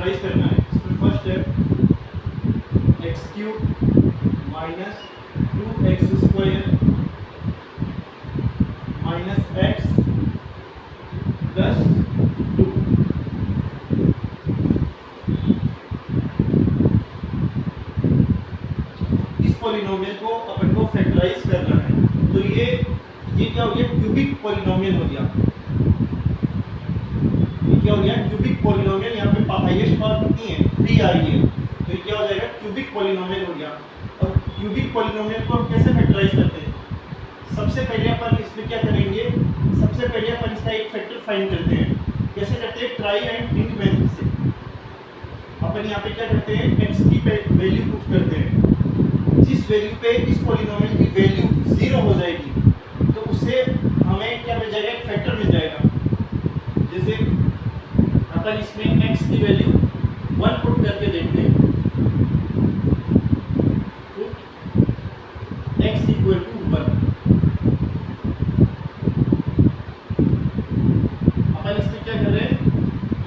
Factorise करना है। इसमें first step x cube minus 2x² minus x plus 2। इस पॉलिनोमियल को अपन को फैक्टराइज करना है। तो ये क्या हो गया, क्यूबिक पॉलिनोमियल हो गया। ये क्या हो गया, क्यूबिक पॉलिनोमियल। यहाँ पे हाईएस्ट पावर कितनी है, 3 आ रही है, तो ये क्या हो जाएगा, क्यूबिक पॉलिनोमियल हो गया। और क्यूबिक पॉलिनोमियल को हम कैसे फैक्टराइज करते हैं? सबसे पहले अपन इसमें क्या करेंगे, सबसे पहले अपन इसका एक फैक्टर फाइंड करते हैं। कैसे करते हैं, ट्राई एंड इंट मेथड से। अपन यहाँ पे क्या करते हैं, x की वैल्यू पुट करते हैं। जिस वैल्यू पे इस पॉलिनोमियल की वैल्यू 0 हो जाएगी तो उससे हमें क्या मिल जाएगा, एक फैक्टर मिल जाएगा। जैसे अपन इसमें x की वैल्यू 1 पुट करके देखते हैं, x इक्वल टू 1। अपन इसमें क्या कर रहे हैं,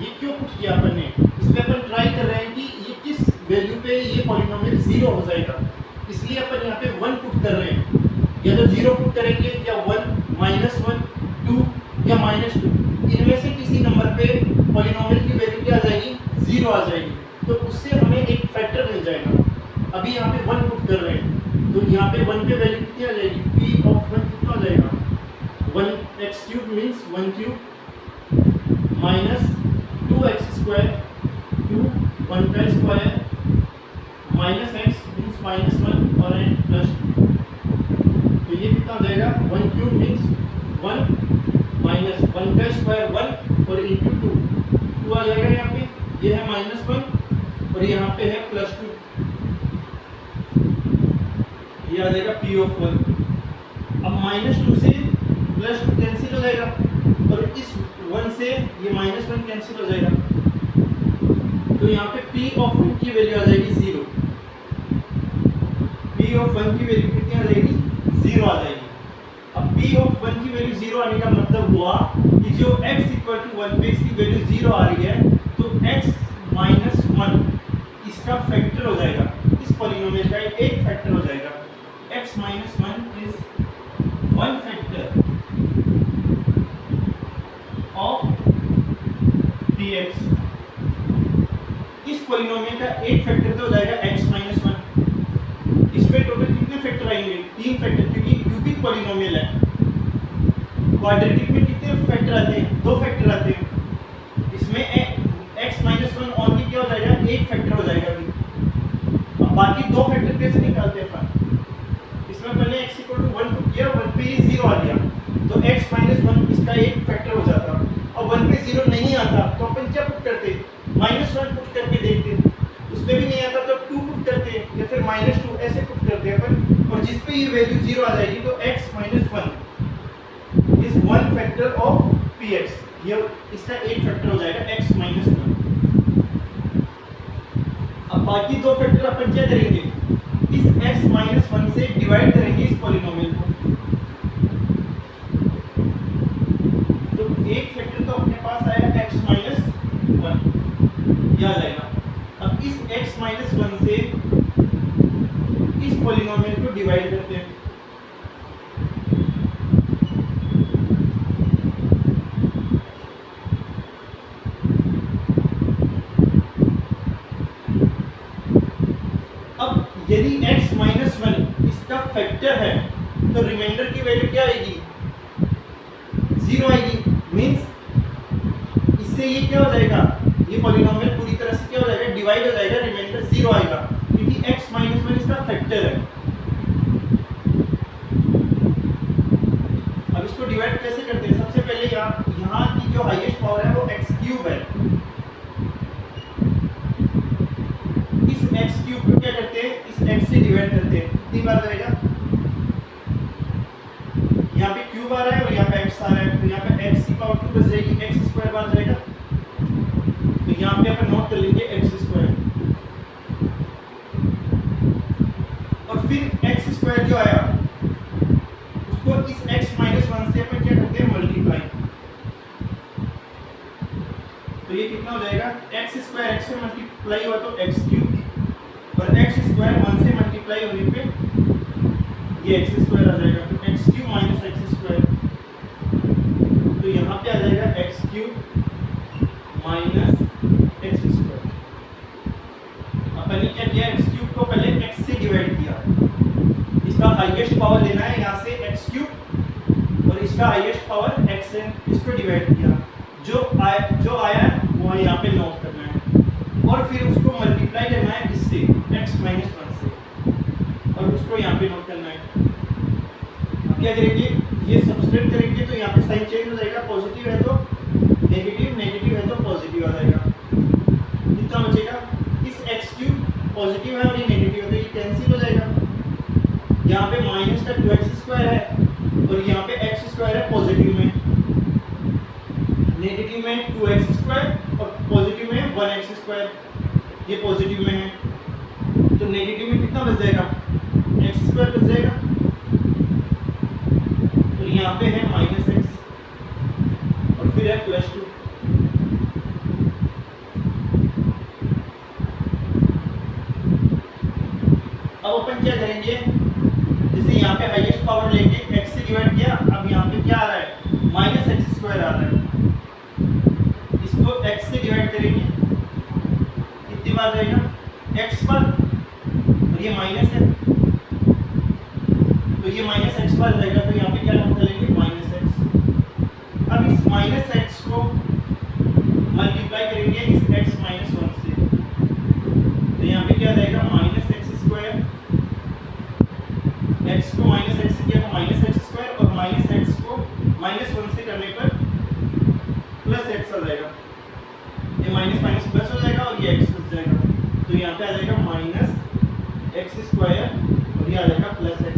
ये क्यों पुट किया अपन ने, इसमें अपन ट्राई कर रहे हैं कि ये किस वैल्यू पे ये पॉलिनोमियल 0 हो जाएगा, इसलिए अपन यहाँ पे 1 पुट कर रहे हैं। या तो 0 पुट करेंगे, या 1, -1, 2 या -2, इनमें से किसी नंबर पे पॉलिनोमियल की वैल्यू क्या आ जाएगी, 0 आ जाएगी, तो उससे हमें एक फैक्टर मिल जाएगा। अभी यहाँ पे 1 पुट कर रहे हैं, तो यहाँ पे 1 पे वैल्यू कितनी आ जाएगी, p ऑफ 1 कितना आ जाएगा, 1x³ means 1 cube minus 2x², 2 1 का स्क्वायर माइनस x मीन्स -1 और n प्लस 2। तो ये कितना आ जाएगा, 1 क्यूब मीन्स 1 माइनस 1 का स्क्वायर 1 और इंटू 2 आ जाएगा। यहाँ पे ये है -1 और यहाँ पे है +2, ये आ जाएगा p ऑफ 1। अब -2 से +2 कैंसिल हो जाएगा और इस 1 से ये -1 कैंसिल हो जाएगा, तो यहाँ पे p ऑफ 1 की वैल्यू आ जाएगी 0। p ऑफ 1 की वैल्यू कितनी आ जाएगी, 0 आ जाएगी। अब p ऑफ 1 की वैल्यू 0 आने का मतलब हुआ कि जो x इक्वल टू 1 पे इसकी वैल्यू 0 आ रही है, तो x माइनस 1 इसका फैक्टर हो जाएगा, इस पॉलिनोमियल का एक फैक्टर हो जाएगा। x minus 1 is 1 factor of px। इस पॉलिनोमियल का एक फैक्टर तो हो जाएगा x माइनस 1। इसमें टोटल कितने फैक्टर आएंगे, 3 फैक्टर, क्योंकि क्यूबिक पॉलिनोमियल है। क्वाड्रेटिक में कितने फैक्टर आते हैं, 2 फैक्टर आते हैं। इसमें x माइनस 1 ओनली क्या हो जाएगा, एक फैक्टर हो जाएगा अभी। अब बाकी 2 फैक्टर कैसे निकालते हैं अपन, इसमें पहले x इक्वल टू 1 पुट किया, 1 पे ये 0 आ गया, तो x माइनस 1 इसका एक फैक्टर हो जाता। और 1 पे 0 नहीं आता तो अपन क्या पुट करते, -1 पुट करके देखते, उसमें भी नहीं आता तो 2 पुट करते या फिर -2 ऐसे पुट करते हैं अपन। और जिस पे ये वैल्यू 0 आ जाएगी तो x minus 1 is 1 factor of px, ये इसका एक फैक्टर हो जाएगा x माइनस 1। अब बाकी 2 फैक्टर अपन क्या करेंगे, इस x माइनस 1 से डिवाइड करेंगे इस पॉलिनोमियल को। तो एक फैक्टर तो अपने पास आया x माइनस 1, यह आ जाएगा। अब इस x माइनस 1 से इस पॉलिनोमियल को डिवाइड करते हैं। अब यदि x माइनस 1 इसका फैक्टर है तो रिमाइंडर की वैल्यू क्या आएगी, 0 आएगी। मींस इससे ये क्या हो जाएगा, ये पॉलिनोमियल पूरी तरह से क्या हो जाएगा, डिवाइड हो जाएगा, रिमाइंडर 0 आएगा, क्योंकि x माइनस 1 इसका फैक्टर है। अब इसको डिवाइड कैसे करते हैं, सबसे पहले यहाँ की जो हाईएस्ट पावर है वो x³ है। इस x³ को क्या करते हैं, इस x से डिवाइड करते हैं, कितनी बार जाएगा, यहाँ पे क्यूब आ रहा है और यहाँ पे x आ रहा है, तो यहाँ पे x की पावर 2 बच जाएगी, x² बार जाएगा, तो यहाँ पे अपन नोट कर लेंगे x²। और फिर x² जो आया उसको इस x माइनस 1 से अपन क्या करते हैं, मल्टीप्लाई, तो ये कितना कितना हो जाएगा, एक्स स्क्वायर एक्स से मल्टीप्लाई हुआ तो एक्स क्यूब और एक्स स्क्वायर 1 से मल्टीप्लाई होने पे ये एक्स स्क्वायर आ जाएगा, तो X cube minus X square, तो यहाँ पे आ जाएगा X cube minus X square. अपन ने क्या किया, एक्स क्यूब को पहले एक्स से डिवाइड किया, इसका हाईएस्ट पावर लेना है यहाँ से एक्स क्यूब और इसका हाईएस्ट पावर एक्स है, इसको डिवाइड किया, जो आया वो यहाँ पे नोट करना है और फिर उसको मल्टीप्लाई करना है इससे x माइनस 1 से और उसको यहाँ पे नोट करना है। अब क्या करेंगे, ये सब्सट्रैक्ट करेंगे तो यहाँ पे साइन चेंज हो जाएगा, पॉजिटिव है तो नेगेटिव, नेगेटिव है तो पॉजिटिव आ जाएगा। कितना बचेगा, इस x क्यूब पॉजिटिव है और ये नेगेटिव है तो ये कैंसिल हो जाएगा। यहाँ पे माइनस का 2x स्क्वायर है और यहाँ पे x स्क्वायर है पॉजिटिव में, नेगेटिव में 2x स्क्वायर और पॉजिटिव में 1x स्क्वायर, ये पॉजिटिव में है तो नेगेटिव में कितना बच जाएगा, x स्क्वायर बच जाएगा, तो यहाँ पे है माइनस x और फिर है प्लस 2। अब अपन क्या करेंगे, जैसे यहाँ पे हाईएस्ट पावर लेके x से डिवाइड किया, अब यहाँ पे क्या आ रहा है, माइनस एक्स स्क्वायर आ रहा है, इसको x से डिवाइड करेंगे, कितनी बार जाएगा, x बार, और ये माइनस है तो ये माइनस x बार जाएगा, तो यहाँ पे क्या नोट करेंगे, माइनस x। अब इस माइनस x को मल्टीप्लाई करेंगे इस x माइनस 1 से, तो यहाँ पे क्या जाएगा, माइनस एक्स स्क्वायर, x को माइनस x से किया तो माइनस एक्स स्क्वायर और माइनस x को माइनस 1 से करने पर प्लस x आ जाएगा, ये माइनस माइनस प्लस हो जाएगा और ये x बच जाएगा, तो यहाँ पे आ जाएगा माइनस एक्स स्क्वायर और ये आ जाएगा प्लस x।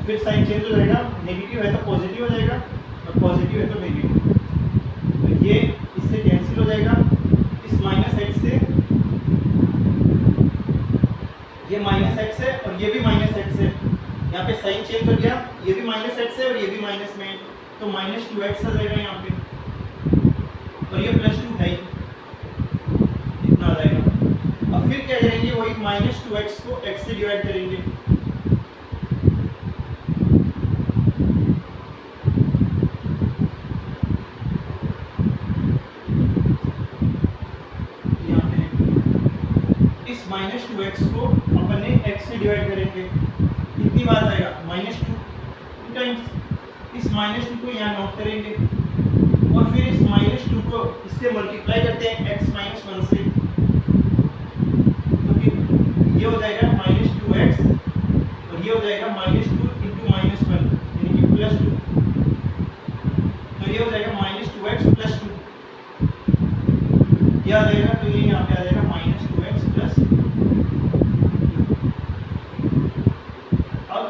फिर साइन चेंज हो जाएगा, नेगेटिव है तो पॉजिटिव हो जाएगा और पॉजिटिव है तो नेगेटिव, तो ये इससे कैंसिल हो जाएगा, इस माइनस x से ये माइनस x है और ये भी माइनस x है, यहाँ पे साइन चेंज हो गया, ये भी माइनस x है और ये भी माइनस में, तो माइनस 2x आ जाएगा यहाँ पे और ये प्लस 2 है, इतना आ जाएगा। अब फिर क्या करेंगे, वही माइनस 2x को x से डिवाइड करेंगे, यहाँ पे इस माइनस 2x को अपन ने x से डिवाइड करेंगे, कितनी बार आएगा, माइनस 2 टाइम्स, इस माइनस 2 को यहाँ नोट करेंगे और फिर इस माइनस 2 को इससे मल्टीप्लाई करते हैं x माइनस 1 से, तो फिर ये हो जाएगा माइनस 2x और ये हो जाएगा माइनस 2 इंटू माइनस 1 यानी कि प्लस 2, तो ये हो जाएगा माइनस 2x प्लस 2, ये आ जाएगा, तो ये यहाँ पे आ जाएगा माइनस 2x प्लस। अब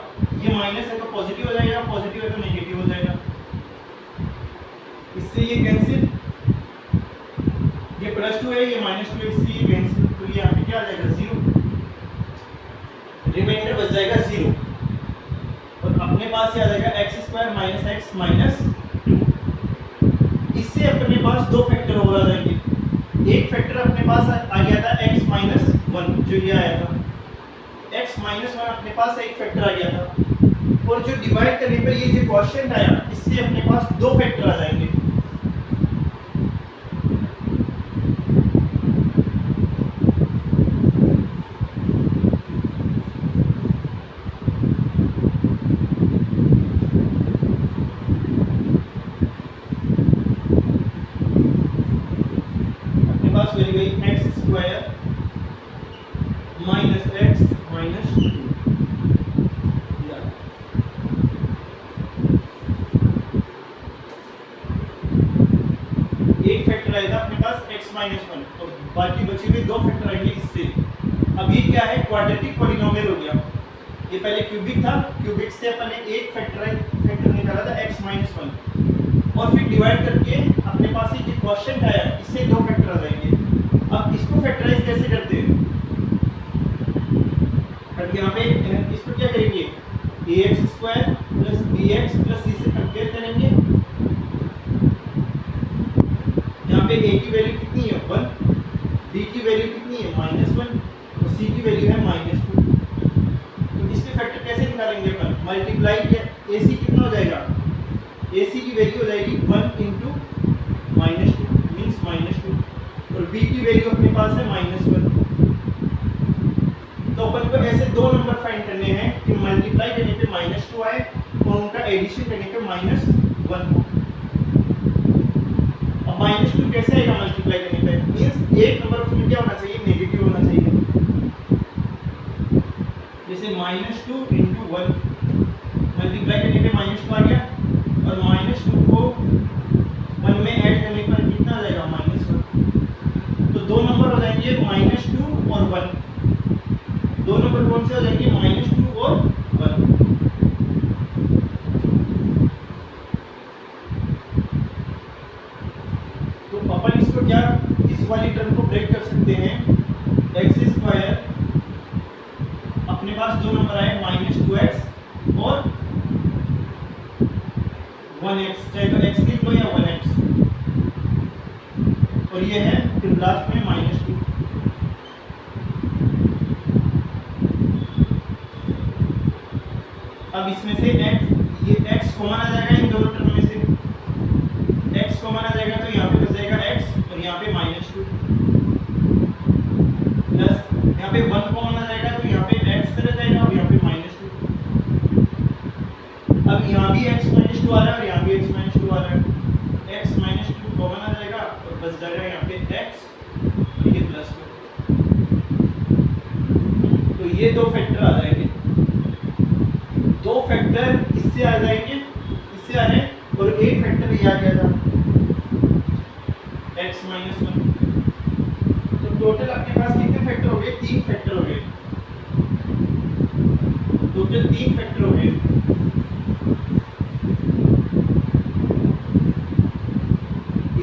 ये माइनस है तो पॉजिटिव हो जाएगा, पॉजिटिव है तो नेगेटिव हो जाएगा, इससे ये कैंसिल, ये प्लस 2 है ये माइनस 2 है, इससे ये कैंसिल, तो ये यहाँ पे क्या आ जाएगा, 0, रिमाइंडर बच जाएगा 0 और अपने पास ये आ जाएगा x square minus x minus 2। इससे अपने पास दो फैक्टर और आ जाएंगे, एक फैक्टर अपने पास आ गया था x माइनस 1 जो ये आया था, x माइनस 1 अपने पास एक फैक्टर आ गया था और जो डिवाइड करने पर ये जो क्वोशिएंट आया इससे अपने पास दो फैक्टर आ जाएंगे। अपने पास मिल गई x square minus x minus 2। एक फैक्टर आएगा अपने पास x माइनस 1 और बाकी बचे हुए दो फैक्टर आएंगे इससे। अब ये क्या है, क्वाड्रेटिक पॉलिनोमियल हो गया। ये पहले क्यूबिक था, क्यूबिक से अपन ने एक फैक्टर निकाला था x माइनस 1 और फिर डिवाइड करके अपने पास ये क्वोशिएंट आया, इससे दो फैक्टर आ जाएंगे। अब इसको फैक्टराइज कैसे करते हैं, अब यहाँ पे इसको क्या करेंगे, ax square plus bx plus c से कंपेयर करेंगे पे a की वैल्यू कितनी है 1, b की वैल्यू कितनी है -1 और c की वैल्यू है -2। तो इसके फैक्टर कैसे निकालेंगे अपन? मल्टीप्लाई किया ac कितना हो जाएगा, ac की वैल्यू हो जाएगी 1 इंटू -2 मीन्स -2 और b की वैल्यू अपने पास है -1। तो अपन को ऐसे दो नंबर फाइंड करने हैं कि मल्टीप्लाई करने पे -2 आए और उनका एडिशन करने पे -1 हो। अब -2 कैसे आएगा मल्टीप्लाई करने पे? मींस एक नंबर उसमें क्या होना चाहिए, नेगेटिव होना चाहिए। जैसे -2 इंटू 1 मल्टीप्लाई करने पे -2 आ गया और -2 को 1 में ऐड करने पर कितना आ जाएगा -1। तो दो नंबर हो जाएंगे -2 और 1। दो नंबर कौन से हो जाएंगे? -2 और 1। तो अपन इसको क्या, इस वाली टर्म को ब्रेक कर सकते हैं। x² अपने पास दो नंबर आए -2x और 1x, चाहे तो x लिख लो या 1x, और ये है फिर लास्ट में -2। अब इसमें से ये x कॉमन आ जाएगा इन दोनों टर्म में से, x कॉमन आ जाएगा तो यहाँ पे बच जाएगा x और यहाँ पे -2 प्लस यहाँ पे 1 कॉमन आ जाएगा तो यहाँ पे x रह जाएगा और यहाँ पे -2। अब यहाँ भी x -2 आ रहा है और यहाँ भी x -2 आ रहा है, x -2 कॉमन आ जाएगा और बच जाएगा यहाँ पे x और ये प्लस। तो ये दो फैक्टर आ जाएंगे, दो फैक्टर इससे आ जाएंगे, इससे आ रहे हैं और एक फैक्टर ये आ गया था x -1। तो टोटल आपके पास कितने फैक्टर हो गए? 3 फैक्टर हो गए, टोटल 3 फैक्टर हो गए।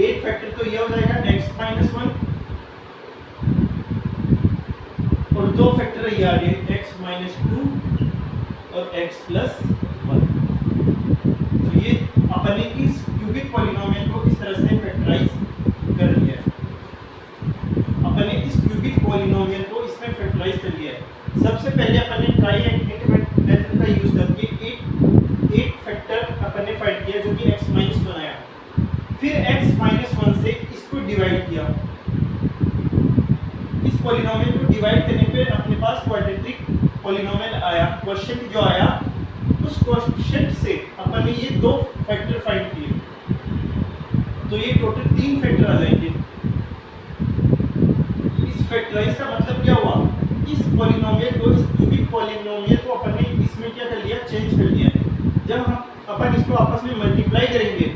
एक फैक्टर तो ये हो जाएगा x -1 और दो फैक्टर ये आ गए x -2 और x + 1। तो ये अपन ने इस क्यूबिक पॉलिनोमियल को इस तरह से फैक्टराइज कर लिया है। अपन ने इस क्यूबिक पॉलिनोमियल को इसमें फैक्टराइज कर लिया है। सबसे पहले अपन ने ट्राई एंड हिट मेथड का यूज करके एक फैक्टर अपन ने फाइंड किया जो कि x -1 आया, फिर x -1 से इसको डिवाइड किया। इस पॉलिनोमियल को डिवाइड करने पे अपने पास क्वाड्रेटिक पॉलिनोमियल आया। क्वोशिएंट जो आया उस क्वोशिएंट से अपन ने ये दो फैक्टर फाइंड किए, तो ये टोटल 3 फैक्टर आ जाएंगे। इस फैक्टराइज का मतलब क्या हुआ? इस पॉलिनोमियल को, इस क्यूबिक पॉलिनोमियल को अपन ने इसमें क्या कर लिया, चेंज कर लिया। जब हम अपन इसको आपस में मल्टीप्लाई करेंगे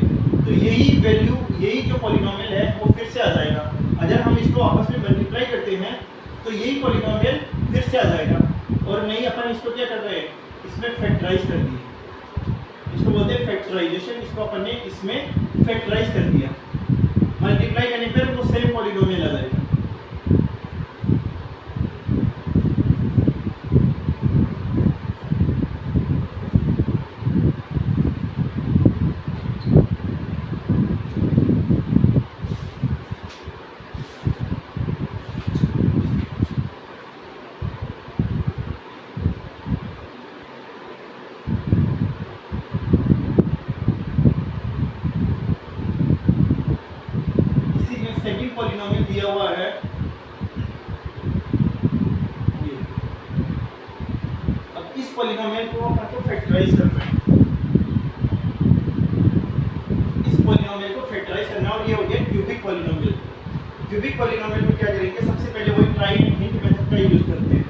तो यही वैल्यू, यही जो पॉलिनोमियल है वो फिर से आ जाएगा। अगर हम इसको आपस में मल्टीप्लाई करते हैं तो यही पॉलिनोमियल फिर से आ जाएगा। और नहीं, अपन इसको क्या कर रहे हैं, इसमें फैक्टराइज कर दिए, इसको बोलते हैं फैक्टराइजेशन। इसको अपन ने इसमें फैक्टराइज कर दिया, मल्टीप्लाई करने पर वो सेम पॉलिनोमियल आ जाएगा। सेकंड पॉलिनोमियल दिया हुआ है ये। अब इस पॉलिनोमियल को अपन को फैक्टराइज करना है, इस पॉलिनोमियल को फैक्टराइज करना है और ये हो गया क्यूबिक पॉलिनोमियल। क्यूबिक पॉलिनोमियल में क्या करेंगे, सबसे पहले वही ट्राई एंड हिंट मेथड का यूज करते हैं।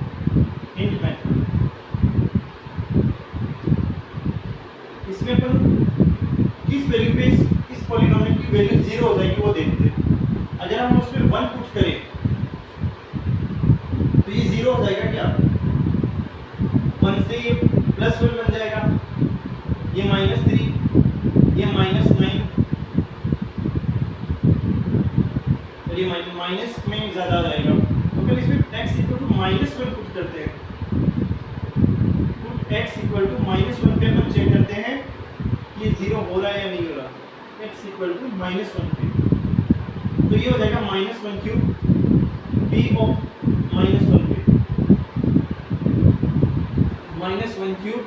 हिंट मेथड, इसमें अपन किस वैल्यू पे इस पॉलिनोमियल की वैल्यू 0 हो जाएगी वो देखते हैं। अगर हम उसमें 1 पुट करें तो ये 0 हो जाएगा क्या, 1 से ये +1 बन जाएगा, ये -3, ये -9 और ये माइनस में ज़्यादा आ जाएगा। तो फिर इसमें x = -1 पुट करते हैं। पुट x = -1 पे हम चेक करते हैं कि ये 0 हो रहा है या नहीं हो रहा। x = -1 पे तो ये हो जाएगा -1 क्यूब p ऑफ -1 पे, -1 क्यूब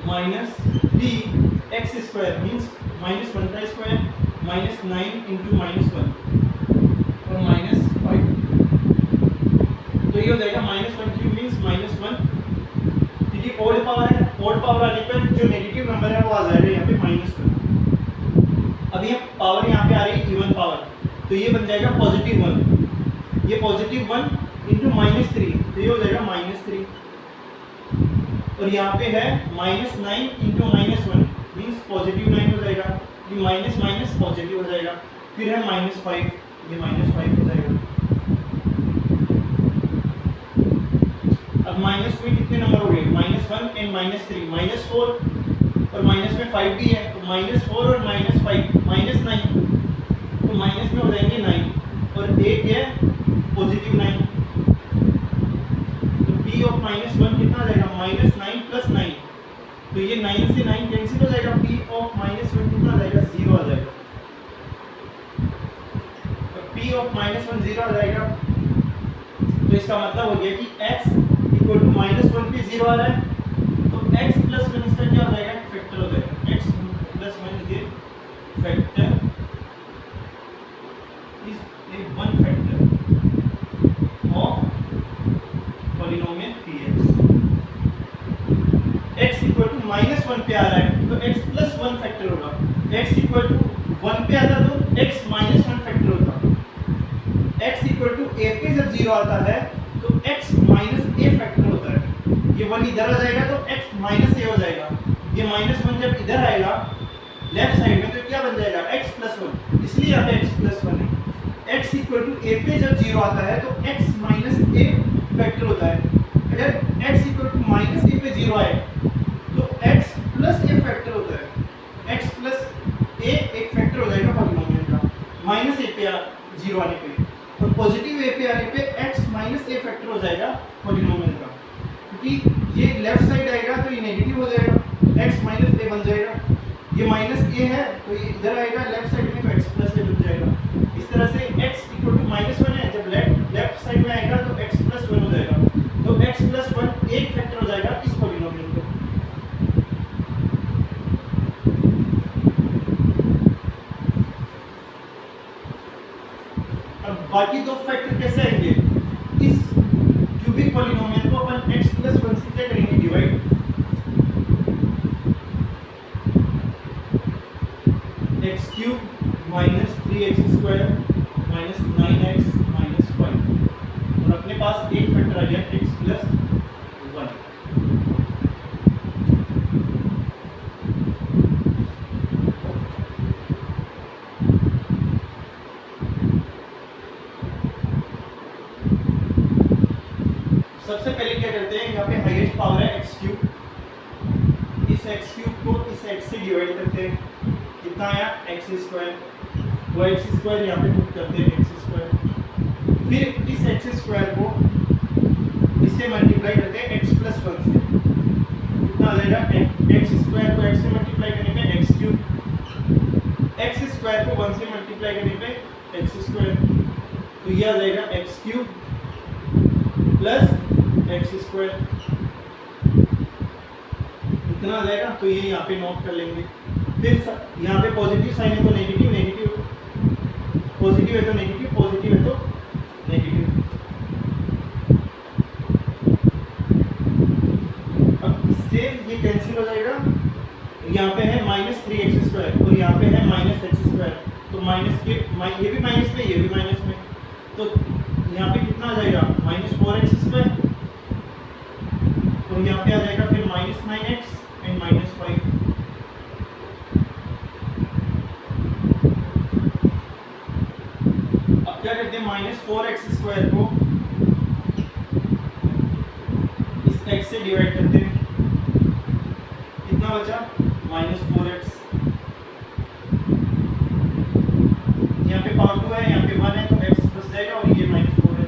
-3x² मीन्स -1 का स्क्वायर -9 इंटू -1 और -5, तो ये हो जाएगा -1 क्यूब मीन्स -1, क्योंकि ओड पावर है, ओड पावर आने पर जो नेगेटिव नंबर है वो आ जाएगा यहाँ पे -1। अभी हम पावर यहाँ पे आ रही है इवन पावर, तो ये बन जाएगा +1, ये +1 इंटू -3, तो ये हो जाएगा -3, और यहाँ पे है -9 इंटू -1 मीन्स +9 हो जाएगा, ये माइनस माइनस पॉजिटिव हो जाएगा, फिर है -5, ये -5 हो जाएगा। अब माइनस में कितने नंबर हो गए, -1 एंड -3, -4 और माइनस में 5 भी है, तो -4 और -5 -9, तो माइनस में हो जाएंगे 9 और एक है +9, तो p ऑफ -1 कितना आ जाएगा, -9 + 9, तो ये 9 से 9 कैंसिल हो जाएगा, p ऑफ -1 कितना आ जाएगा, 0 आ जाएगा, तो p ऑफ -1 0 आ जाएगा। तो इसका मतलब हो गया कि x इक्वल टू -1 पे 0 आ रहा है, तो x + 1 इसका क्या हो जाएगा, फैक्टर हो जाएगा, x + 1 is a factor, is a one factor of polynomial px। x equal to -1 पे आ रहा है तो x + 1 फैक्टर होगा, x इक्वल टू 1 पे आता तो x - 1 फैक्टर होता, x इक्वल टू a पे जब 0 आता है तो x - a फैक्टर होता है, ये 1 इधर आ जाएगा तो x - a हो जाएगा, ये -1 जब इधर आएगा लेफ्ट साइड में तो क्या बन जाएगा, x + 1, इसलिए यहाँ पे x + 1 है। x इक्वल टू a पे जब 0 आता है तो x - a फैक्टर होता है, अगर x इक्वल टू -a पे 0 आए तो x + a फैक्टर होता है, x + a एक फैक्टर हो जाएगा पॉलिनोमियल का, -a पे 0 आने पे, और पॉजिटिव a पे आने पे x - a फैक्टर हो जाएगा पॉलिनोमियल का, क्योंकि ये लेफ्ट साइड आएगा तो ये नेगेटिव हो जाएगा, x - a बन जाएगा, ये -a है तो ये इधर आएगा लेफ्ट साइड में तो x + a बन जाएगा। इस तरह से x इक्वल टू -1 है, जब लेफ्ट साइड में आएगा तो x + 1 हो जाएगा, तो x + 1 एक फैक्टर हो जाएगा इस पॉलिनोमियल का। अब बाकी दो फैक्टर कैसे आएंगे, इस क्यूबिक पॉलिनोमियल को अपन x + 1 से क्या करेंगे, डिवाइड, x³ - 3x² - 9x - 5, और अपने पास एक फैक्टर आ गया x + 1। सबसे पहले क्या करते हैं, यहाँ पे हाईएस्ट पावर है x³, इस x³ को इस x से डिवाइड करते हैं, कितना आया x², वो x² यहाँ पे पुट करते हैं x², फिर इस x² को इससे मल्टीप्लाई करते हैं x + 1 से, कितना आ जाएगा, x² को x से मल्टीप्लाई करने पे x³, x² को 1 से मल्टीप्लाई करने पे x², तो ये आ जाएगा x³ + x², इतना आ जाएगा, तो ये यहाँ पे नोट कर लेंगे। फिर यहाँ पे पॉजिटिव साइन है तो नेगेटिव, नेगेटिव, पॉजिटिव है तो नेगेटिव, पॉजिटिव है तो नेगेटिव। अब इससे ये कैंसिल हो जाएगा, यहाँ पे है -3x² और यहाँ पे है -x², तो माइनस के ये भी माइनस में, ये भी माइनस में, तो यहाँ पे कितना आ जाएगा, -4x², तो यहाँ पे आ जाएगा फिर -9x एंड -5। अब क्या करते हैं, -4x² को इस x से डिवाइड करते हैं, कितना बचा, -4x, यहाँ पे पावर 2 है, यहाँ पे 1 है तो x बच जाएगा, और ये -4 है,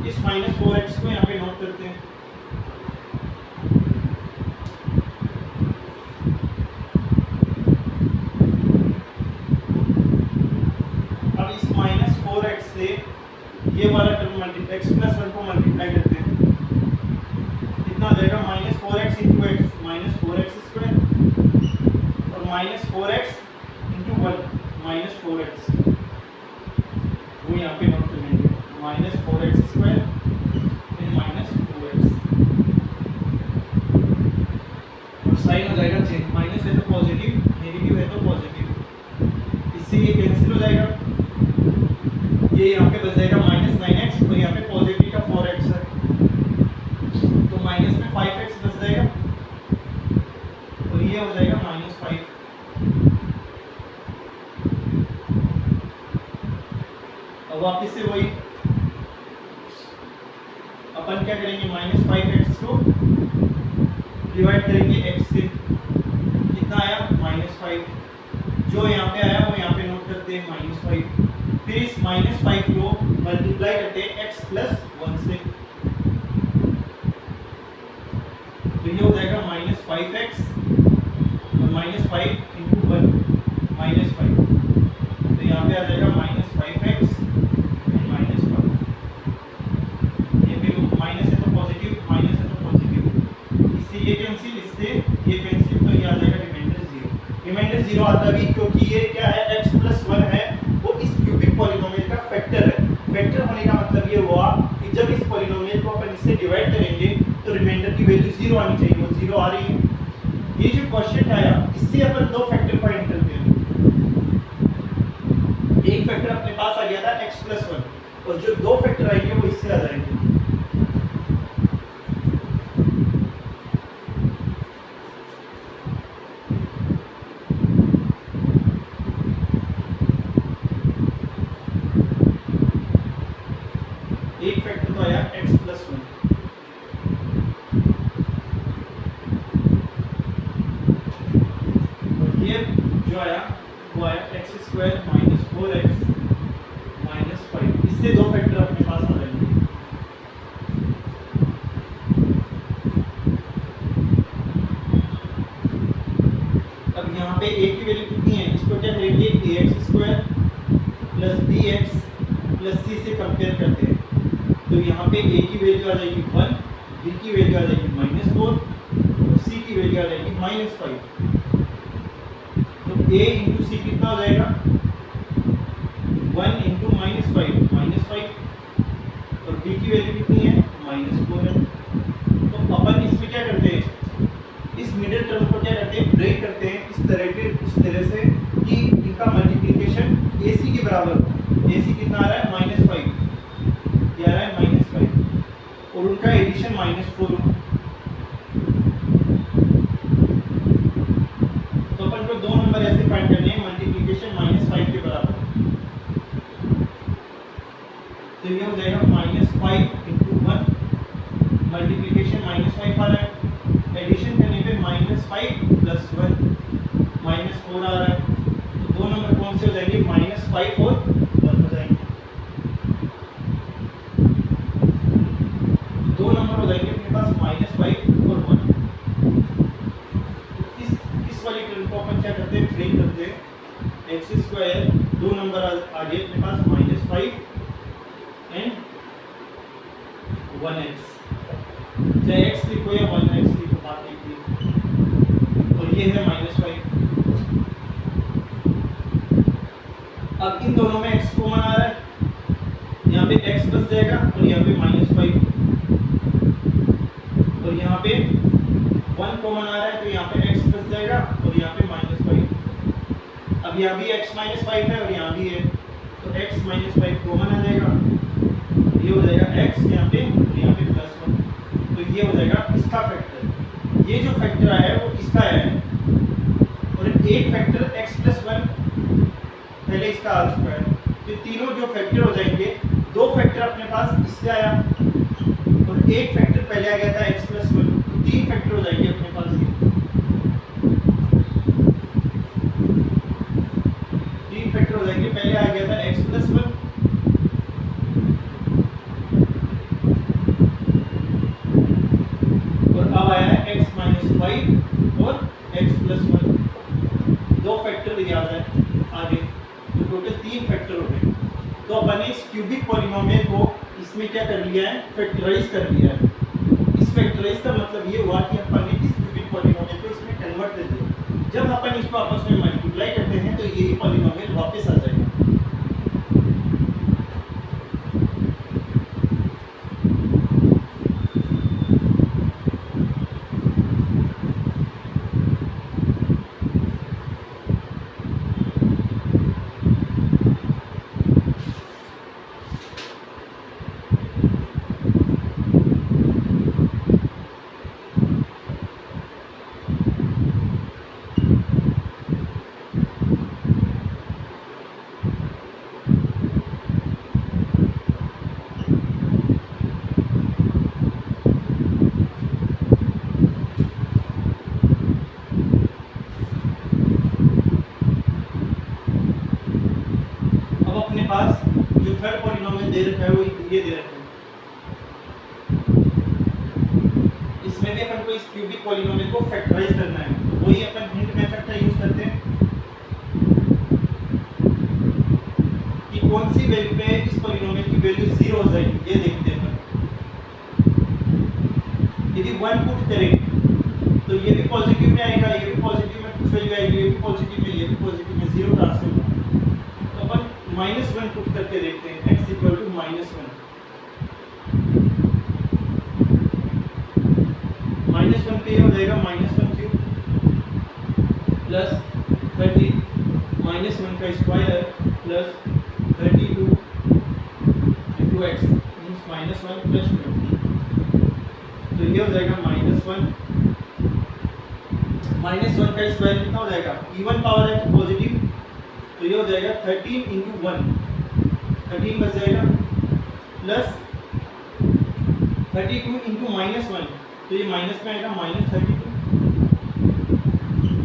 इस -4x को यहाँ पे नोट करते हैं। अब इस -4x ये वाला टर्म मल्टीप्लाई x प्लस 1 को मल्टीप्लाई करते हैं, कितना आ जाएगा minus 4x into X minus 4x square और minus 4x into 1 minus 4x, वो यहाँ पे नोट कर लेंगे, माइनस 4x स्क्वायर फिर माइनस 2x और साइन हो जाएगा चेंज, माइनस है तो पॉजिटिव, नेगेटिव है तो पॉजिटिव, इससे ये कैंसिल हो जाएगा, ये यहाँ पे बच जाएगा माइनस 9x और यहाँ पे पॉजिटिव का 4x है तो माइनस में 5x बच जाएगा और ये हो जाएगा माइनस 5। अब वापस से वही अपन क्या करेंगे, माइनस 5x को डिवाइड करेंगे x से, कितना आया माइनस 5, जो यहाँ पे आया वो यहाँ पे नोट करते हैं माइनस 5, फिर इस माइनस 5 को मल्टीप्लाई करते हैं x प्लस 1 से, तो ये हो जाएगा माइनस 5x और माइनस 5 इंटू 1 माइनस 5, तो यहाँ पे आ जाएगा माइनस 5x एंड माइनस 1, ये भी माइनस है तो पॉजिटिव, माइनस है तो पॉजिटिव, इससे ये कैंसिल, इससे ये कैंसिल, तो ये आ जाएगा रिमाइंडर 0। रिमाइंडर 0 आता भी क्योंकि ये क्या है x प्लस 1 है, वो इस क्यूबिक पॉलिनोमियल का फैक्टर है। फैक्टर होने का मतलब ये हुआ कि जब इस पॉलिनोमियल को अपन इससे डिवाइड करेंगे तो रिमाइंडर की वैल्यू 0 आनी चाहिए, वो 0 आ रही है। ये जो क्वेश्चन आया इससे अपन दो फैक्टर फाइंड करते हैं, एक फैक्टर अपने पास आ गया था x प्लस 1 और जो दो फैक्टर आएंगे वो इससे आ जाएंगे, एक फैक्टर तो आया x प्लस 1 और ये जो आया वो आया x square minus 4x minus 5, इससे दो फैक्टर अपने पास आ जाएंगे। अब यहाँ पे a की वैल्यू कितनी है, इसको क्या करेंगे ax square plus bx plus c से कंपेयर करते हैं, तो यहाँ पे a की वैल्यू आ जाएगी 1, b की वैल्यू आ जाएगी माइनस 4 और c की वैल्यू आ जाएगी माइनस 5, तो a इंटू सी कितना हो जाएगा 1 इंटू माइनस 5 माइनस 5 और b की वैल्यू कितनी है माइनस 4 है। तो अपन इसमें क्या करते हैं, इस मिडिल टर्म को क्या करते हैं ब्रेक करते हैं इस तरह से कि इनका मल्टीप्लिकेशन ac के बराबर हो, ac कितना आ रहा है माइनस 5, ये आ रहा है माइनस 5 और उनका एडिशन माइनस 4 हो, तो अपन को दो नंबर ऐसे फाइंड करने हैं मल्टीप्लिकेशन माइनस 5 के बराबर, तो ये हो जाएगा माइनस 5 इंटू 1 मल्टीप्लिकेशन माइनस 5 आ रहा है, एडिशन करने पे माइनस 5 प्लस 1 माइनस 4 आ रहा है, तो दो नंबर कौन से हो जाएंगे माइनस 5 और 1 हो जाएंगे, दो नंबर हो जाएंगे अपने पास माइनस 5 और 1। इस वाली टर्म को अपन क्या करते हैं ब्रेक करते हैं, एक्स स्क्वायर दो नंबर आ गए अपने पास माइनस 5 एंड 1x, चाहे x लिखो या 1x लिखो बात एक ही, और ये है माइनस 5। अब इन दोनों में x कॉमन आ रहा है, यहाँ पे x बच जाएगा और यहाँ पे माइनस 5 और यहाँ पे 1 कॉमन आ रहा है तो यहाँ पे x बच जाएगा और यहाँ पे माइनस 5। अब यहाँ भी x माइनस 5 है और यहाँ भी है तो x माइनस 5 कॉमन आ जाएगा, ये हो जाएगा x यहाँ पे और यहाँ पे प्लस 1, तो ये हो जाएगा इसका फैक्टर, ये जो फैक्टर आया है वो इसका आया है और एक फैक्टर x प्लस 1 पहले इसका आ चुका है, तो तीनों जो फैक्टर हो जाएंगे, दो फैक्टर अपने पास इससे आया और एक फैक्टर पहले आ गया था x प्लस 1, तो तीन फैक्टर हो जाएंगे अपने पास ये, तीन फैक्टर हो जाएंगे, पहले आ गया था x प्लस 1 और अब आया है x माइनस 5 और x प्लस 1, दो फैक्टर याद है आगे, तो टोटल तीन फैक्टर हो गए। तो अपन ने इस क्यूबिक पॉलिनोमियल को इसमें क्या कर लिया है, फैक्टराइज कर लिया है। इस फैक्टराइज का मतलब ये हुआ कि अपन ने इस क्यूबिक पॉलिनोमियल को इसमें कन्वर्ट कर दिया। जब अपन इसको आपस में मल्टीप्लाई करते हैं तो यही पॉलिनोमियल वापस आ जाएगा। पास जो थर्ड पॉलिनोमियल दे रखा है वो ये दे रखा है। इसमें भी अपन को इस क्यूबिक पॉलिनोमियल को फैक्टराइज करना है, तो वही अपन हिंट मेथड का यूज करते हैं कि कौन सी वैल्यू पे इस पॉलिनोमियल की वैल्यू 0 हो जाएगी, ये देखते हैं अपन। यदि 1 पुट करें तो ये भी पॉजिटिव में आएगा, ये भी पॉजिटिव में कुछ वैल्यू आएगी, ये भी पॉजिटिव में, ये भी पॉजिटिव में, 0 ट्रांसफर होगा। तो अपन -1 पुट करके देखते हैं, x = -1 -1 पे हो जाएगा -1³ प्लस 30 -1 का square plus 32 into x means -1 plus 20। तो ये हो जाएगा -1 का स्क्वायर कितना हो जाएगा, इवन पावर है तो पॉजिटिव, तो ये हो जाएगा 13 into 1, 13 बच जाएगा प्लस 32 into -1, तो ये माइनस में आएगा -32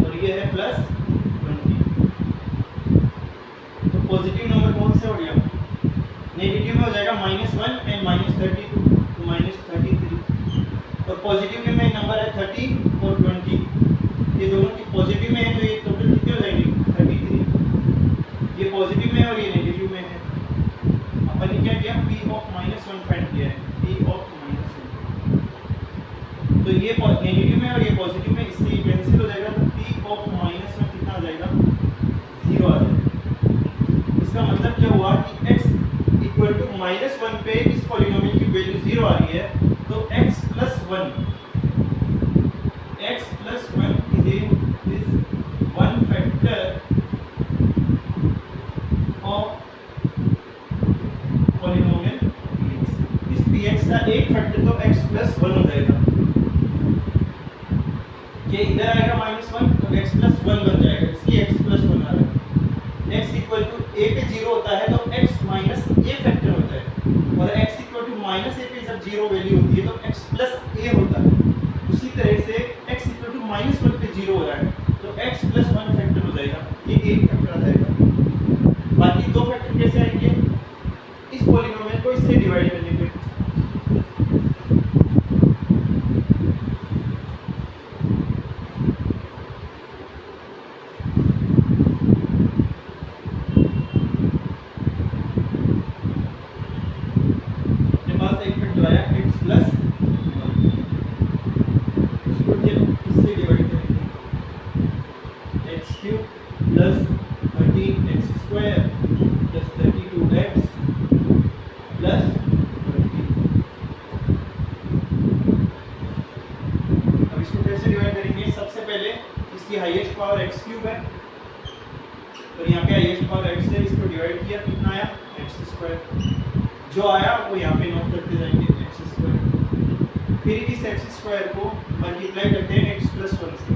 और ये है प्लस 20। तो पॉजिटिव नंबर कौन से हो गया, नेगेटिव में हो जाएगा -1 एंड -32 तो -33, और पॉजिटिव में नंबर है 30 और 20, ये दोनों की पॉजिटिव में है तो ये टोटल कितने हो जाएंगे 33। ये पॉजिटिव में है और ये नेगेटिव में है। अपन ने क्या किया, p ऑफ -1 फाइंड किया है, p ऑफ -1। तो ये नेगेटिव में और ये पॉजिटिव में, इससे ये कैंसिल हो जाएगा, तो p ऑफ -1 कितना आ जाएगा, 0 आ जाएगा। इसका मतलब क्या हुआ कि x = -1 पे इस पॉलिनोमियल की वैल्यू 0 आ रही है, तो x + 1 is one factor of polynomial px। इस px का एक फैक्टर तो x + 1 हो जाएगा, ये इधर आएगा -1 तो x + 1 बन जाएगा, इसलिए x + 1 आ रहा है। x = a पे 0 होता है तो x - a फैक्टर होता है, और x = -a पे जब 0 वैल्यू होती है तो x + a होता है। उसी तरह से x = -1 पे 0 हो रहा है तो x + 1 फैक्टर हो जाएगा, ये एक फैक्टर आ जाएगा। बाकी दो फैक्टर कैसे आएंगे, इस पॉलिनोमियल को इससे डिवाइड करने पे। अपने पास एक फैक्टर आया x + 1, इसको इससे डिवाइड करेंगे, x³ + 13x² + 32x + 20। अब इसको कैसे डिवाइड करेंगे, सबसे पहले इसकी हाईएस्ट पावर x³ है, और यहाँ पे हाईएस्ट पावर x है, इसको डिवाइड किया, कितना आया x², जो आया वो यहाँ पे नोट करते जाएंगे x²। फिर इस x² को मल्टीप्लाई करते हैं x + 1 से,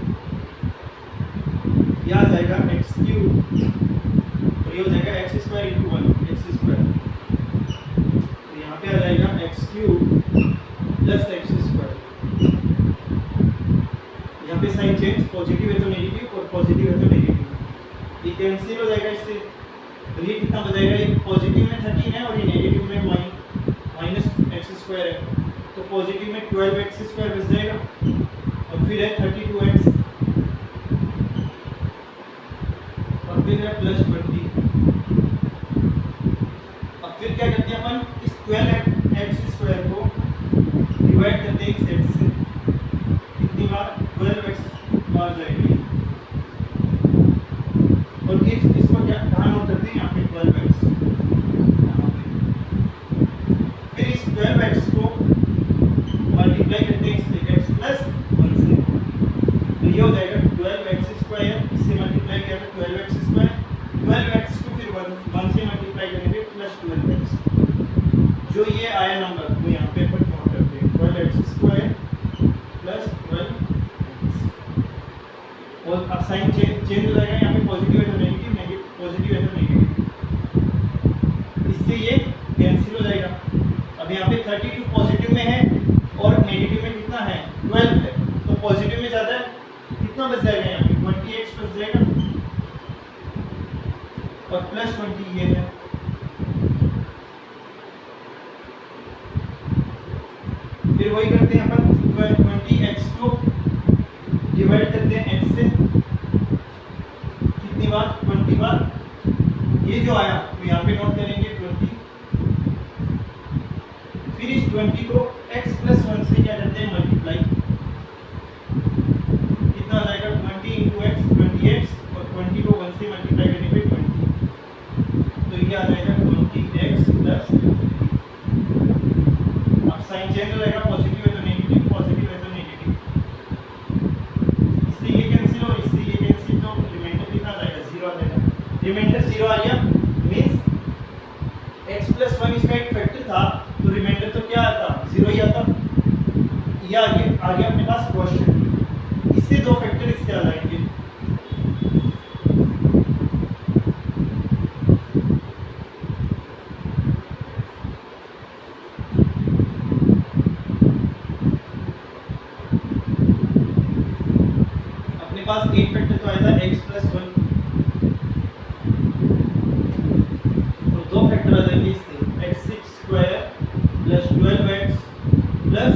यह आ जाएगा x³ और ये हो जाएगा x² × 1 x², तो यहाँ पे आ जाएगा x³ + x²। यहाँ पे साइन चेंज, पॉजिटिव है तो नेगेटिव और पॉजिटिव है तो नेगेटिव, ये कैंसिल हो जाएगा इससे, तो ये कितना बचेगा, ये पॉजिटिव में 13 है और ये नेगेटिव में -x² है, तो पॉजिटिव में 12x² बच जाएगा, और फिर है 32x और फिर है +20। 12x स्क्वायर को डिवाइड करते हैं इस x से, कितनी बार 12x बार जाएगी, और इसको क्या कहाँ नोट करते हैं, यहाँ पे 12x, फिर इस 12x को मल्टीप्लाई करते हैं इससे x प्लस 1 से, तो ये हो जाएगा 12x स्क्वायर, इससे मल्टीप्लाई किया तो 12x स्क्वायर, 12x को फिर 1 से मल्टीप्लाई करेंगे प्लस 12x, जो ये आया नंबर वो यहाँ पे अपन नोट करते हैं 12x स्क्वायर प्लस 12x, और अब साइन चेंज हो जाएगा, यहाँ पे पॉजिटिव है तो नेगेटिव, पॉजिटिव है तो नेगेटिव, इससे ये कैंसिल हो जाएगा। अब यहाँ पे 32 पॉजिटिव में है और नेगेटिव में कितना है 12 है, तो पॉजिटिव में ज़्यादा है, कितना बच जाएगा यहाँ पे 20x बच जाएगा, और प्लस 20 ये है, फिर वही करते हैं अपन 20x को डिवाइड करते हैं x से, कितनी बार 20 बार, ये जो आया तो यहाँ पे नोट करेंगे 20, फिर इस 20 को x प्लस 1 से क्या करते हैं मल्टीप्लाई, कितना आ जाएगा 20 इंटू x 20x, और 20 को 1 से मल्टीप्लाई करने पे 20, तो ये आ जाएगा 20x प्लस 20। अब साइन चेंज हो जाएगा, पॉजिटिव है तो नेगेटिव, पॉजिटिव है तो नेगेटिव, इससे ये कैंसिल और इससे ये कैंसिल, तो रिमाइंडर कितना आ जाएगा 0 आ जाएगा, रिमाइंडर 0 आ गया, मींस x प्लस 1 इसका एक फैक्टर था, तो रिमाइंडर तो क्या आता 0 ही आता, ये आ गया अपने पास क्वेश्चन, इससे दो फैक्टर इससे आ जाएंगे, पास एक फैक्टर तो आया था x प्लस 1, तो दो फैक्टर आ जाएंगे इससे x6 square plus 12x plus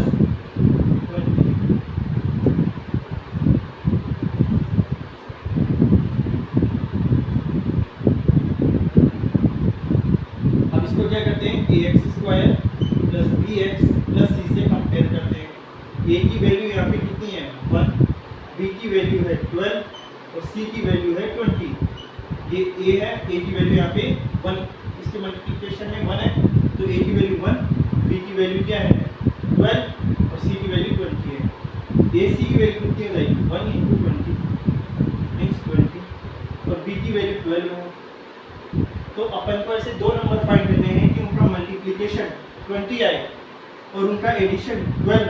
20। अब इसको क्या करते हैं ax square plus bx plus c से कंपेयर करते हैं, a की वैल्यू यहाँ पे कितनी है 1, b की वैल्यू है 12 और c की वैल्यू है 20, ये a है, a की वैल्यू यहाँ पे 1, इसके मल्टीप्लिकेशन में 1 है, तो a की वैल्यू 1, b की वैल्यू क्या है 12 और c की वैल्यू 20 है, ac की वैल्यू कितनी हो जाएगी 1 इंटू 20 मीन्स 20, और b की वैल्यू 12 है। तो अपन को ऐसे दो नंबर फाइंड करने हैं कि उनका मल्टीप्लिकेशन 20 आए और उनका एडिशन 12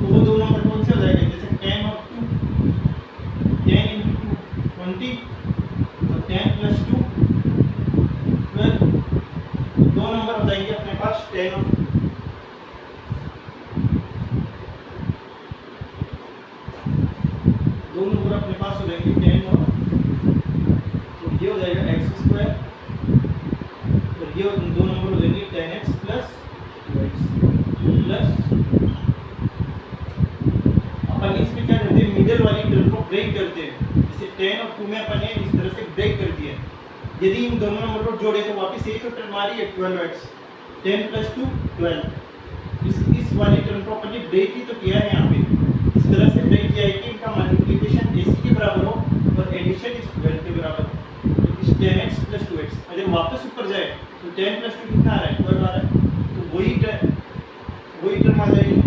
हो, दो नंबर कौन से हो जाएंगे, जैसे 10 और 2, 10 इंटू 20 और 10 प्लस 2 12, दो नंबर हो जाएंगे अपने पास 10 और 2, दो नंबर अपने पास हो जाएंगे 10 और, तो ये हो जाएगा x स्क्वायर, और ये दो नंबर हो जाएंगे 10x प्लस 2x प्लस, इसमें क्या करते हैं मिडिल वाली टर्म को ब्रेक करते हैं, जैसे 10 और 2 में अपन ने इस तरह से ब्रेक कर दिया, यदि इन दोनों नंबर को जोड़े तो वापस यही तो टर्म आ रही है 12x, 10 प्लस 2 12, इस वाली टर्म को अपन ने ब्रेक ही तो किया है, यहाँ पे इस तरह से ब्रेक किया है कि इनका मल्टीप्लिकेशन ac के बराबर हो और एडिशन इस 12 के बराबर, तो इस 10x प्लस 2x अगर वापस ऊपर जाए तो 10 प्लस 2 कितना आ रहा है 12 आ रहा है, तो वही टर्म आ जाएगी।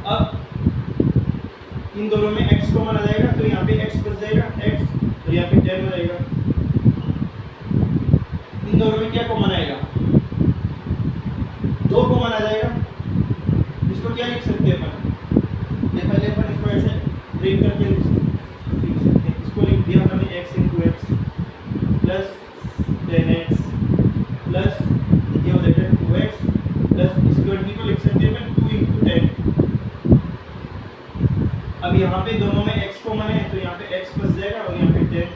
अब इन दोनों में x कॉमन आ जाएगा, तो यहाँ पे x बच जाएगा x, और यहाँ पे 10 हो जाएगा, इन दोनों में क्या कॉमन आएगा 2 कॉमन आ जाएगा, इसको क्या लिख सकते हैं अपन, पहले अपन इसको ऐसे ब्रेक करके लिख सकते हैं, इसको लिख दिया हमने x into x plus 10x plus ये हो जाएगा 2x प्लस इस 20 को लिख सकते हैं 2 इंटू 10। अब यहाँ पे दोनों में x कॉमन है, तो यहाँ पे x बच जाएगा और यहाँ पे 10,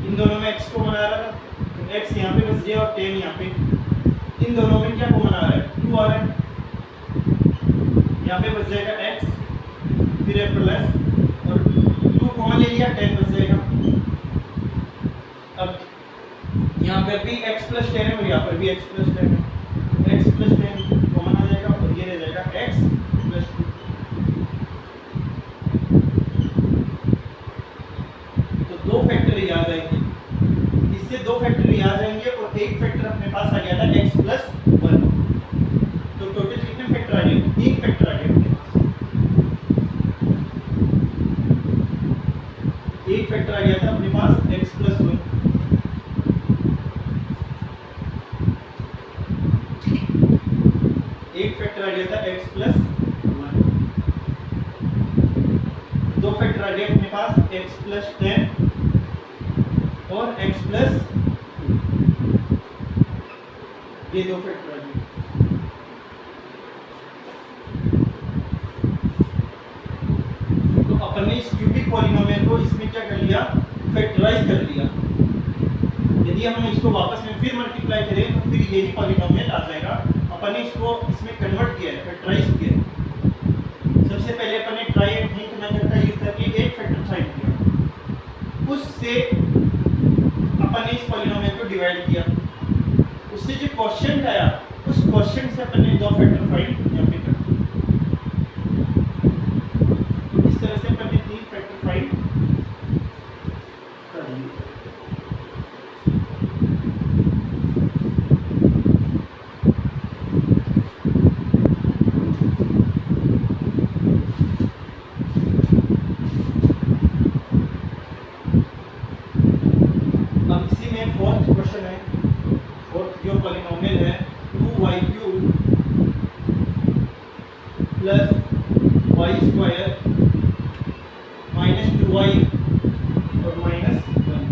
इन दोनों में x कॉमन आ रहा है तो x यहाँ पे बच जाएगा और 10 यहाँ पे, इन दोनों में क्या कॉमन आ रहा है 2 आ रहा है, यहाँ पे बच जाएगा x फिर है प्लस और 2 कॉमन ले लिया 10 बच जाएगा। अब यहाँ पर भी x प्लस 10 है और यहाँ पर भी x प्लस 10 है, x प्लस 10 कॉमन आ जाएगा और ये रह जाएगा x प्लस 2। तो दो फैक्टर ये आ जाएंगे, इससे दो फैक्टर ये आ जाएंगे और एक फैक्टर अपने पास आ गया था x प्लस 1। तो टोटल कितने फैक्टर आ गए? 3 फैक्टर आ गए अपने पास। एक फैक्टर आ गया था अपने पास x प्लस 1, एक फैक्टर आ गया था x प्लस 1, दो फैक्टर आ गए अपने पास x प्लस 10 और x प्लस 2, ये दो फैक्टर आ गए। तो अपन ने इस क्यूबिक पॉलिनोमियल को इसमें क्या कर लिया? फैक्टराइज कर लिया। यदि हम इसको वापस में फिर मल्टीप्लाई करें तो फिर यही पॉलिनोमियल आ जाएगा। अपन ने इसको इसमें कन्वर्ट किया है, फैक्टराइज किया है। सबसे पहले अपन ने ट्राई एंड हिंट मेथड का यूज करके एक फैक्टर फाइंड किया, उससे अपन ने इस पॉलिनोमियल को डिवाइड किया, उससे जो क्वोशिएंट आया उस क्वोशिएंट से अपन ने दो फैक्टर फाइंड यहाँ पे कर दिए। इस तरह से अपन ने 3 फैक्टर फाइंड कर लिए। अब इसी में फोर्थ क्वेश्चन है, फोर्थ जो पॉलिनोमियल है 2y³ plus y² minus 2y और माइनस 1।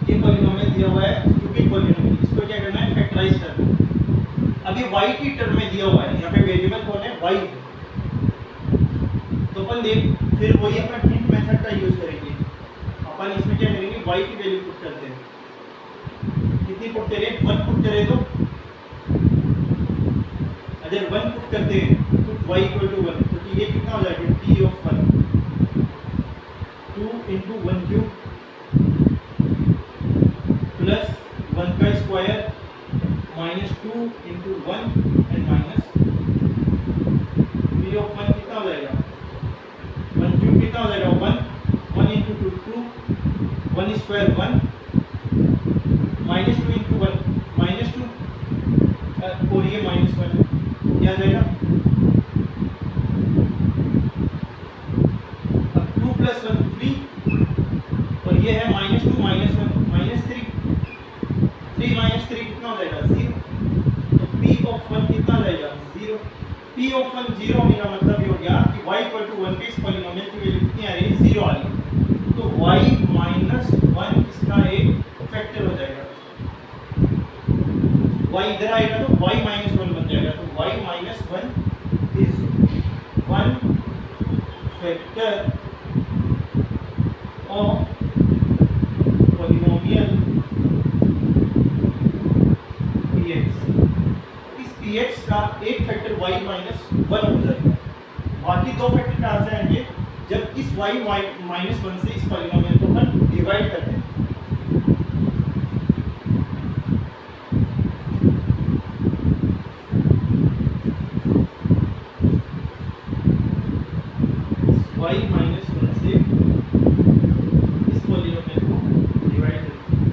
ये पॉलिनोमियल दिया हुआ है क्यूबिक पॉलिनोमियल, इसको क्या करना है? फैक्टराइज करना है। अभी y की टर्म में दिया हुआ है, यहाँ पे वेरिएबल कौन है? y। तो अपन देख फिर वही अपन हिंट मेथड का यूज करेंगे। अपन इसमें क्या करेंगे? y की वैल्यू पुट करते हैं। कितनी पुट करें? 1 पुट करें तो अगर 1 पुट करते हैं तो y इक्वल टू 1, तो ये कितना हो जाएगा? t ऑफ 1 2 into 1³ प्लस 1 का square minus 2 into 1 and minus t of 1 कितना हो जाएगा? 1³ कितना हो जाएगा? 1 1 into 2 2 1 square 1 minus 2 into 1 minus 2 और ये माइनस 1 क्या आ जाएगा? अब 2 प्लस 1 3 और ये है माइनस 2 माइनस 1 माइनस 3 माइनस 3 कितना हो जाएगा? 0। तो p ऑफ 1 कितना हो जाएगा? 0। p ऑफ 1 0 होने का मतलब ये हो गया कि y इक्वल टू 1 पे इस पॉलिनोमियल की वैल्यू कितनी आ रही है? 0 आ रही है। तो y माइनस 1 इसका एक फैक्टर हो जाएगा। y इधर आएगा तो y माइनस 1 बन जाएगा। तो y minus 1 is 1 factor of polynomial px। इस px का एक फैक्टर y माइनस 1 हो जाएगा। बाकी दो फैक्टर कहाँ से आएंगे? जब इस y माइनस 1 से इस पॉलिनोमियल को अपन डिवाइड करते हैं। y माइनस 1 से इस पॉलिनोमियल को डिवाइड करते हैं।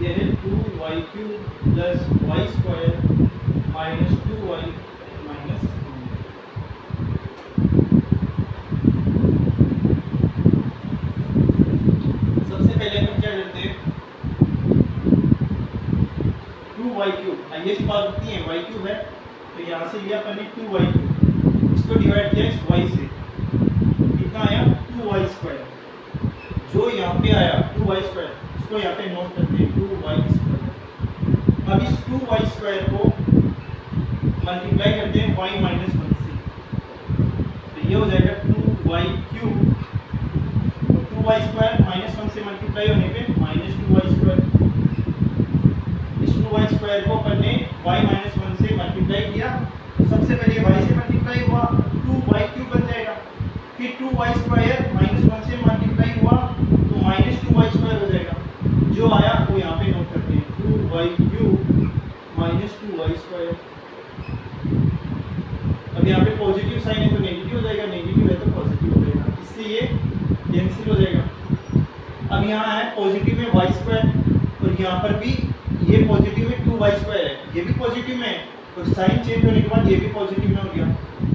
ये है 2y³ plus y² minus 2y minus 1। सबसे पहले हम क्या करते हैं? 2y³ हाईएस्ट पावर कितनी है? y³ है, तो यहाँ से लिया अपन ने 2y³, इसको डिवाइड किया इस y से, कितना आया? 2y²। जो यहाँ पे आया 2y², इसको यहाँ पे नोट करते हैं 2y²। अब इस 2y² को मल्टीप्लाई करते हैं y माइनस 1 से, तो ये हो जाएगा 2y³ और 2y² माइनस 1 से मल्टीप्लाई होने पे माइनस माइनस 2y²। इस 2y² को अपन ने y-1 से मल्टीप्लाई किया, सबसे पहले y से मल्टीप्लाई हुआ 2y³ बन जाएगा, फिर 2y² -1 से मल्टीप्लाई हुआ तो -2y² हो जाएगा। जो आया वो यहाँ पे नोट करते हैं, 2y³ -2y²। अब यहाँ पे पॉजिटिव साइन है तो नेगेटिव हो जाएगा, नेगेटिव है तो पॉजिटिव हो जाएगा, इससे ये कैंसिल हो जाएगा। अब यहाँ है पॉजिटिव में y² और यहाँ पर भी ये पॉजिटिव में 2y² है, ये भी पॉजिटिव में है और साइन चेंज होने के बाद ये भी पॉजिटिव में हो गया,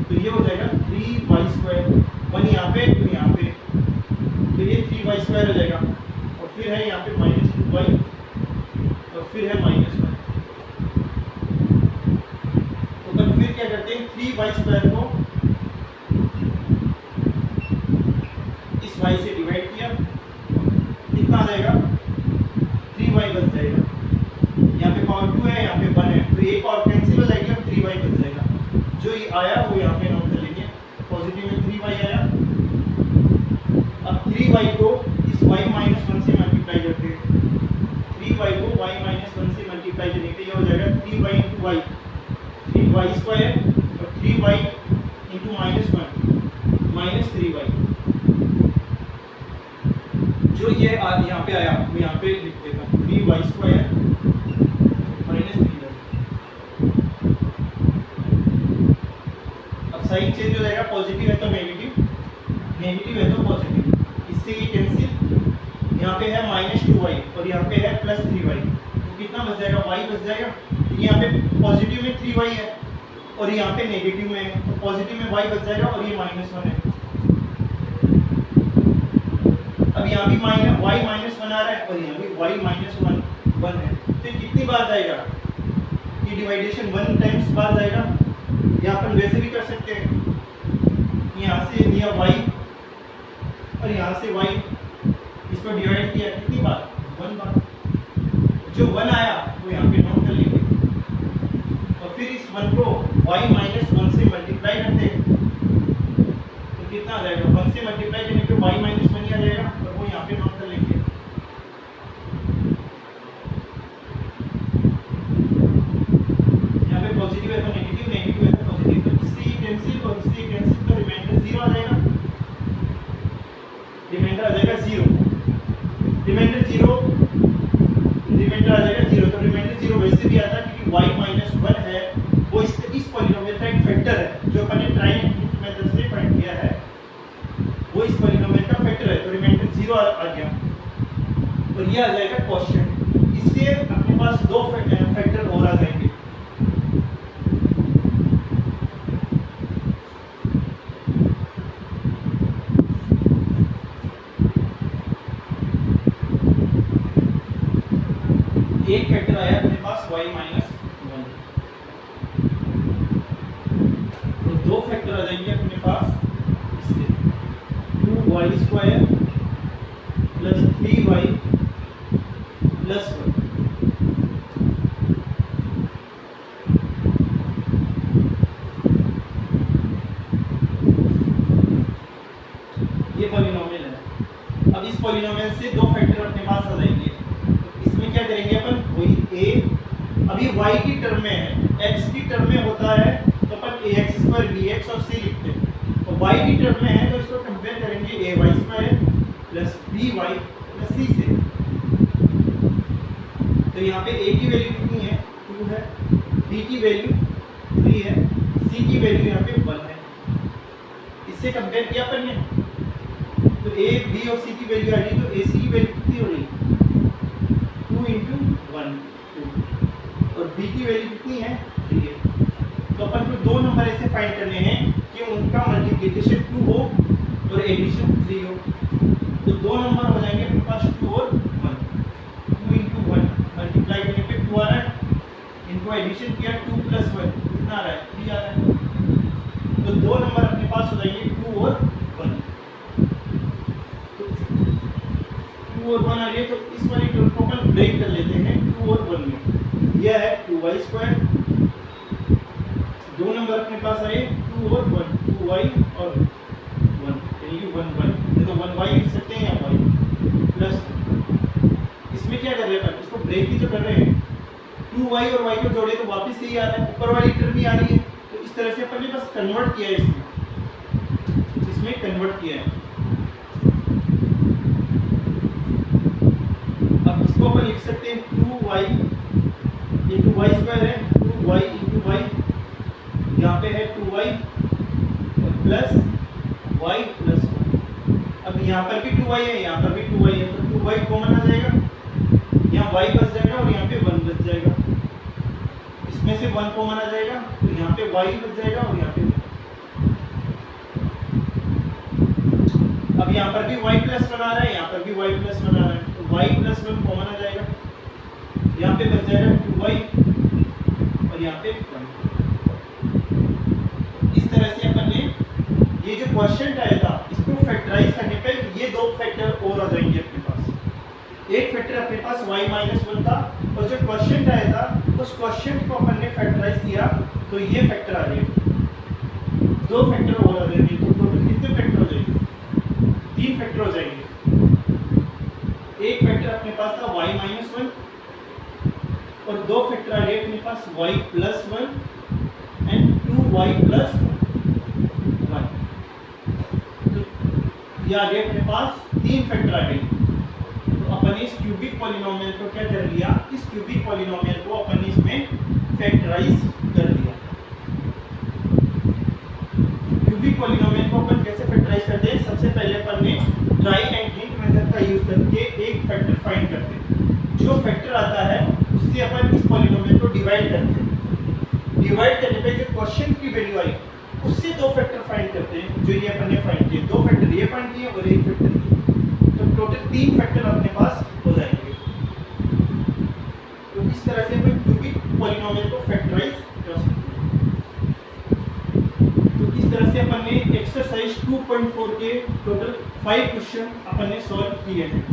तो ये हो जाएगा 3y², 1 यहाँ पे 2 यहाँ पे, तो ये 3y² हो जाएगा। और फिर है यहाँ पे -2y और फिर है -1। तो अपन फिर क्या करते हैं, 3y² को इस y से डिवाइड किया, कितना आ जाएगा 3y बच जाएगा। यहाँ पे पावर 2 है, यहाँ पे 1 है, तो एक और कैंसिल हो जाएगी और 3y बच जाएगा। जो ये आया वो यहाँ पे नोट कर लेंगे, पॉजिटिव में 3y आया। अब 3y को इस y-1 से मल्टीप्लाई करते हैं, 3y को y-1 से मल्टीप्लाई करने पे ये हो जाएगा 3y × y, 3y² और 3y × -1 -3y। जो ये यहाँ पे आया वो यहाँ पे लिख देता हूँ, 3y² -3y। अब साइन चेंज हो जाएगा, पॉजिटिव है तो नेगेटिव, नेगेटिव है तो पॉजिटिव, इससे ये कैंसिल। यहाँ पे है -2y और यहाँ पे है +3y, तो कितना बच जाएगा, y बच जाएगा। यहाँ पे पॉजिटिव में 3y है और यहाँ पे नेगेटिव में है, तो पॉजिटिव में y बच जाएगा और ये -1 है। अब यहाँ भी y-1 आ रहा है और यहाँ भी y-1 है, तो कितनी बार जाएगा, ये डिवाइडेशन 1 टाइम्स बार जाएगा। यहाँ पर वैसे भी कर सकते हैं, यहाँ से लिया y और यहाँ से y, इसको डिवाइड किया कितनी बार, 1 बार। जो 1 आया वो यहाँ पे नोट कर लेंगे और फिर इस 1 को y-1 से मल्टीप्लाई करते हैं, तो कितना आ जाएगा, 1 से मल्टीप्लाई करने पे y-1 ही आ जाएगा और वो यहाँ पे नोट कर लेंगे। यहाँ पे पॉजिटिव है तो नेगेटिव, नेगेटिव है तो पॉजिटिव, तो इससे कैंसिल और इससे कैंसिल, तो रिमाइंडर 0 आ जाएगा, रिमाइंडर आ जाएगा 0, रिमाइंडर 0, रिमाइंडर आ जाएगा 0। तो रिमाइंडर 0 वैसे भी आता है क्योंकि y-1 है, वो इस पॉलिनोमियल का एक फैक्टर है, जो अपन ने ट्राइंगल मेथड से फाइंड किया है, वो इस पॉलिनोमियल का फैक्टर है, तो रिमाइंडर 0 आ गया और ये आ जाएगा क्वोशिएंट। इससे अपने पास 2 फैक्टर और आ जाएंगे। एक फैक्टर आया अपने पास y-1, तो 2 फैक्टर आ जाएंगे अपने पास, इससे 2y² + 3y + 1। ये पॉलिनोमियल है। अब इस पॉलिनोमियल से 2 फैक्टर अपने पास आ जाएंगे, इसमें क्या करेंगे अपन, वही a अभी y की टर्म में है, x की टर्म में होता है तो अपन ax² bx और c लिखते हैं, और y की टर्म में है तो इसको कंपेयर करेंगे ay² + by + c से। तो यहाँ पे a की वैल्यू कितनी है, 2 है, b की वैल्यू 3 है, c की वैल्यू यहाँ पे 1 है। इससे कंपेयर किया अपन ने, तो a b और c की वैल्यू आ गई, तो ac की वैल्यू कितनी हो रही, 2 × 1 2, और b की वैल्यू कितनी है, 3 है। तो अपन को 2 नंबर ऐसे फाइंड करने हैं कि उनका मल्टीप्लिकेशन 2 हो और एडिशन 3 हो, तो 2 नंबर हो जाएंगे अपने पास 2 और 1, 2 × 1 मल्टीप्लाई करने पे 2 आ रहा है, इनको एडिशन किया 2 + 1 कितना आ रहा है, 3 आ रहा है, तो 2 नंबर अपने पास हो जाएंगे 2 और 1। 2 और 1 आ रही है, तो इस वाली टर्म को अपन ब्रेक कर लेते हैं 2 और 1 में। यह है 2y², 2 नंबर अपने पास आए 2 और 1, 2y और 1, यानी कि 1y, तो 1y लिख सकते हैं या y प्लस इस 2y और y को जोड़े तो वापस यही आ रहा है, ऊपर वाली टर्म भी आ रही है। तो इस तरह से अपन ने बस कन्वर्ट किया है, इसमें कन्वर्ट किया है। अब इसको अपन लिख सकते हैं 2y, ये 2y स्क्वायर है, 2y इंटू y, यहाँ पे है 2y प्लस y प्लस 1। अब यहाँ पर भी 2y है, यहाँ पर भी 2y है, तो 2y कॉमन आ जाएगा, यहाँ y बच जाएगा और यहाँ पे 1 बच जाएगा। इसमें से 1 कॉमन आ जाएगा, तो यहाँ पे y बच जाएगा और यहाँ पे 1। अब यहाँ पर भी y प्लस 1 आ रहा है, यहाँ पर भी y प्लस 1 आ रहा है, तो y प्लस 1 कॉमन आ जाएगा, यहाँ पे बच जाएगा 2y और यहाँ पे 1। इस तरह से अपन ने ये जो क्वेश्चन आया था इसको फैक्टराइज करने पे ये दो फैक्टर और आ जाएंगे अपने पास। एक फैक्टर अपने पास y माइनस 1 था, और जो क्वेश्चन आया था उस क्वेश्चन को अपन ने फैक्टराइज किया तो ये फैक्टर आ रहे हैं। दो फैक्टर और आ जाएंगे, तो टोटल कितने फैक्टर हो जाएंगे? 3 फैक्टर हो जाएंगे। एक फैक्टर अपने पास था y माइनस 1 और दो फैक्टर आ गए अपने पास y plus 1 and 2y plus 1। तो ये आ गए अपने पास 3 फैक्टर आ गए। तो अपन ने इस क्यूबिक पॉलिनोमियल को क्या कर लिया, इस क्यूबिक पॉलिनोमियल को अपन ने इसमें फैक्टराइज कर दिया। क्यूबिक पॉलिनोमियल को अपन कैसे फैक्टराइज करते हैं? सबसे पहले अपन ने ट्राई एंड हिंट मेथड का यूज करके एक फैक्टर फाइंड करते हैं। जो फैक्टर आता है उससे अपन इस पॉलिनोमियल को डिवाइड करते हैं। डिवाइड करने पे जो क्वेश्चन की वैल्यू आई उससे दो फैक्टर फाइंड करते हैं, जो ये अपन ने फाइंड किए। दो फैक्टर ये फाइंड किए और एक फैक्टर ये, तो टोटल 3 फैक्टर अपने पास हो जाएंगे। तो इस तरह से अपन क्यूबिक पॉलिनोमियल को फैक्टराइज कर सकते हैं। तो इस तरह से अपन ने एक्सरसाइज 2.4 के टोटल 5 क्वेश्चन अपन ने सॉल्व किए हैं।